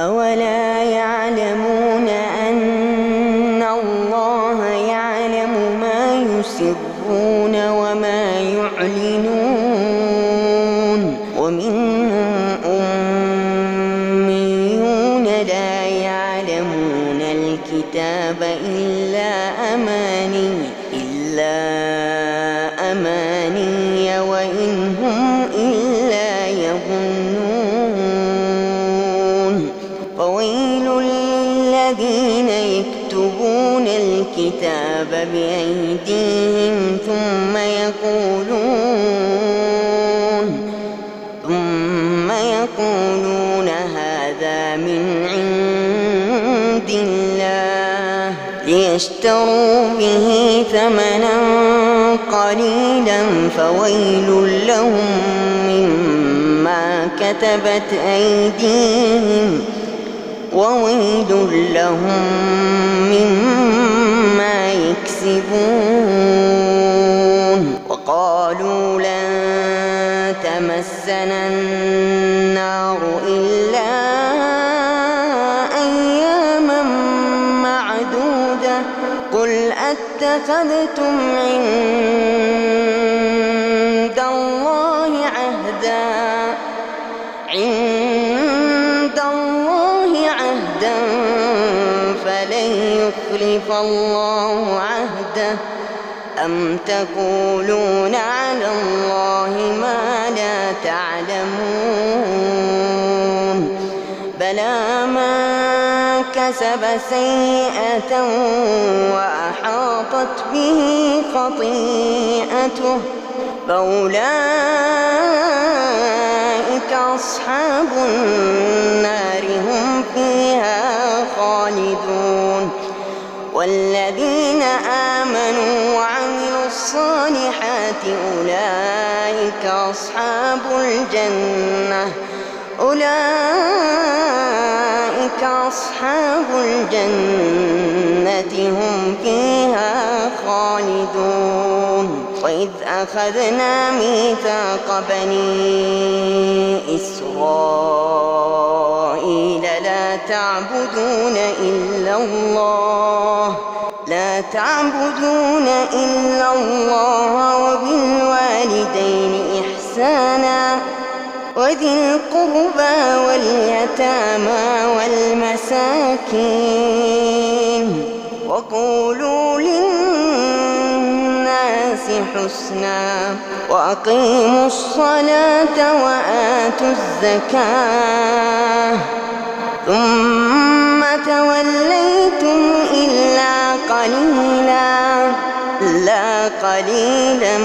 أولا يعلمون أن الله يعلم ما يسرون وما يعلنون ومنهم أميون لا يعلمون الكتاب إلا أماني وإن هم إلا يظنون فويل للذين يكتبون الكتاب بأيديهم ثم يقولون هذا من عند الله ليشتروا به ثمنا قليلا فويل لهم مما كتبت أيديهم وويل لهم مما يكسبون وقالوا لن تمسنا النار إلا أياما معدودة قل أتخذتم عند الله عهدا فلن يخلف الله عهده أم تقولون على الله ما لا تعلمون بلى من كسب سيئة وأحاطت به خطيئته فأولئك أصحاب النار هم فيها خالدون والذين آمنوا وعملوا الصالحات أولئك أصحاب الجنة هم فيها خالدون وإذ أخذنا ميثاق بني إسرائيل لا تعبدون إلا الله وبالوالدين إحسانا وذي القربى واليتامى والمساكين وقولوا للناس حسنا وأقيموا الصلاة وآتوا الزكاة ثم توليتم إلا قليلا